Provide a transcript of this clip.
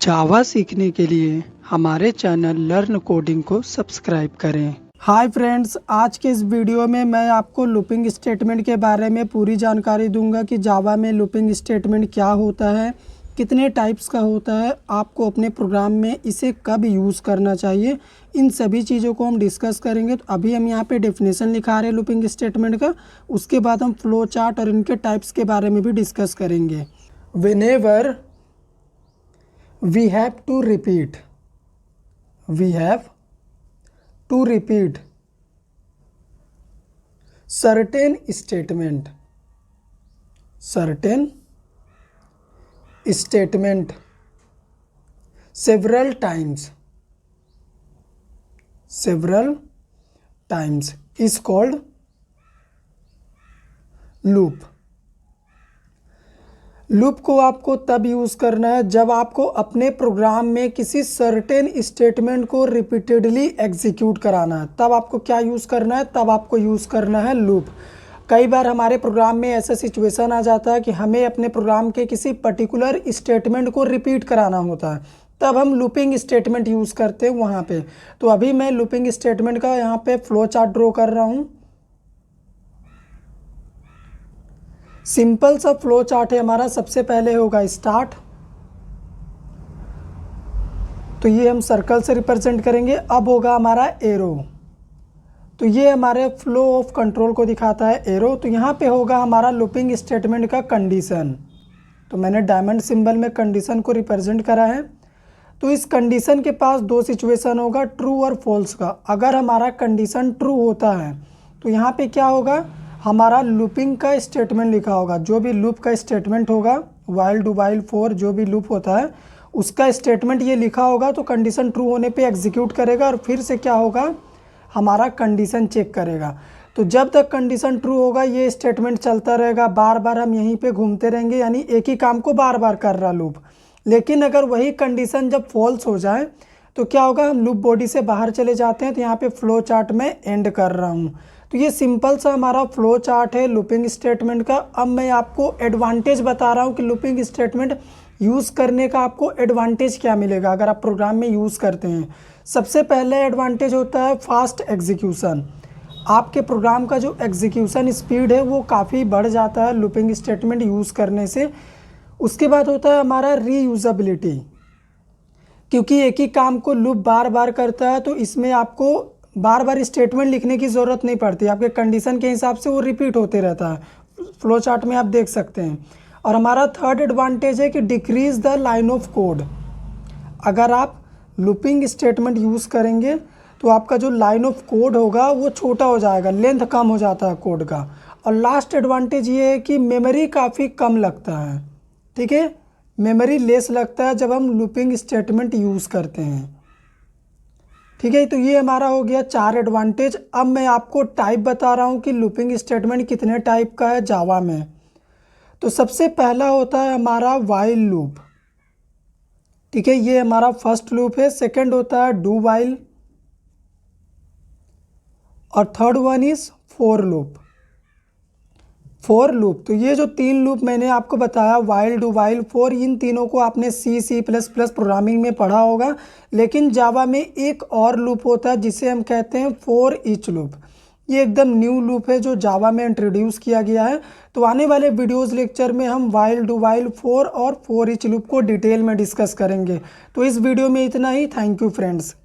जावा सीखने के लिए हमारे चैनल लर्न कोडिंग को सब्सक्राइब करें। हाय फ्रेंड्स, आज के इस वीडियो में मैं आपको लूपिंग स्टेटमेंट के बारे में पूरी जानकारी दूंगा कि जावा में लूपिंग स्टेटमेंट क्या होता है, कितने टाइप्स का होता है, आपको अपने प्रोग्राम में इसे कब यूज़ करना चाहिए। इन सभी चीज़ों को हम डिस्कस करेंगे। तो अभी हम यहाँ पे डेफिनेशन लिखा रहे हैं लूपिंग स्टेटमेंट का, उसके बाद हम फ्लो चार्ट और इनके टाइप्स के बारे में भी डिस्कस करेंगे। Whenever we have to repeat certain statement several times is called loop। Loop को आपको तब यूज़ करना है जब आपको अपने प्रोग्राम में किसी सर्टेन स्टेटमेंट को रिपीटेडली एग्जीक्यूट कराना है। तब आपको क्या यूज़ करना है? तब आपको यूज़ करना है लूप। कई बार हमारे प्रोग्राम में ऐसा सिचुएशन आ जाता है कि हमें अपने प्रोग्राम के किसी पर्टिकुलर स्टेटमेंट को रिपीट कराना होता है, तब हम लूपिंग स्टेटमेंट यूज़ करते हैं वहाँ पे। तो अभी मैं लूपिंग स्टेटमेंट का यहाँ पे फ्लो चार्ट ड्रॉ कर रहा हूँ। सिंपल सा फ्लो चार्ट है हमारा। सबसे पहले होगा स्टार्ट, तो ये हम सर्कल से रिप्रेजेंट करेंगे। अब होगा हमारा एरो, तो ये हमारे फ्लो ऑफ कंट्रोल को दिखाता है एरो। तो यहाँ पे होगा हमारा लूपिंग स्टेटमेंट का कंडीशन, तो मैंने डायमंड सिंबल में कंडीशन को रिप्रेजेंट करा है। तो इस कंडीशन के पास दो सिचुएशन होगा, ट्रू और फॉल्स का। अगर हमारा कंडीशन ट्रू होता है तो यहाँ पे क्या होगा, हमारा लूपिंग का स्टेटमेंट लिखा होगा। जो भी लूप का स्टेटमेंट होगा, वाइल डू वाइल फॉर जो भी लूप होता है उसका स्टेटमेंट ये लिखा होगा। तो कंडीशन ट्रू होने पे एग्जीक्यूट करेगा और फिर से क्या होगा, हमारा कंडीशन चेक करेगा। तो जब तक कंडीशन ट्रू होगा ये स्टेटमेंट चलता रहेगा, बार बार हम यहीं पे घूमते रहेंगे, यानी एक ही काम को बार बार कर रहा लूप। लेकिन अगर वही कंडीशन जब फॉल्स हो जाए तो क्या होगा, हम लूप बॉडी से बाहर चले जाते हैं। तो यहाँ पे फ्लो चार्ट में एंड कर रहा हूँ। तो ये सिंपल सा हमारा फ्लो चार्ट है लूपिंग स्टेटमेंट का। अब मैं आपको एडवांटेज बता रहा हूँ कि लूपिंग स्टेटमेंट यूज़ करने का आपको एडवांटेज क्या मिलेगा अगर आप प्रोग्राम में यूज़ करते हैं। सबसे पहले एडवांटेज होता है फास्ट एग्जीक्यूशन। आपके प्रोग्राम का जो एग्जीक्यूशन स्पीड है वो काफ़ी बढ़ जाता है लूपिंग स्टेटमेंट यूज़ करने से। उसके बाद होता है हमारा रीयूजेबिलिटी, क्योंकि एक ही काम को लूप बार बार करता है तो इसमें आपको बार बार स्टेटमेंट लिखने की ज़रूरत नहीं पड़ती। आपके कंडीशन के हिसाब से वो रिपीट होते रहता है। फ्लो चार्ट में आप देख सकते हैं। और हमारा थर्ड एडवांटेज है कि decrease the line of code. अगर आप लूपिंग स्टेटमेंट यूज़ करेंगे तो आपका जो लाइन ऑफ कोड होगा वो छोटा हो जाएगा, लेंथ कम हो जाता है कोड का। और लास्ट एडवांटेज ये है कि मेमोरी काफ़ी कम लगता है। ठीक है, मेमोरी लेस लगता है जब हम लूपिंग स्टेटमेंट यूज़ करते हैं। ठीक है, तो ये हमारा हो गया 4 एडवांटेज। अब मैं आपको टाइप बता रहा हूँ कि लूपिंग स्टेटमेंट कितने टाइप का है जावा में। तो सबसे पहला होता है हमारा वाइल लूप। ठीक है, ये हमारा फर्स्ट लूप है। सेकंड होता है डू वाइल और third one is for loop. तो ये जो 3 लूप मैंने आपको बताया, वाइल डू वाइल फॉर, इन तीनों को आपने C++ प्रोग्रामिंग में पढ़ा होगा। लेकिन जावा में एक और लूप होता है जिसे हम कहते हैं फॉर ईच लूप। ये एकदम न्यू लूप है जो जावा में इंट्रोड्यूस किया गया है। तो आने वाले वीडियोस लेक्चर में हम वाइल डू वाइल फॉर और फॉर ईच लूप को डिटेल में डिस्कस करेंगे। तो इस वीडियो में इतना ही। Thank you friends.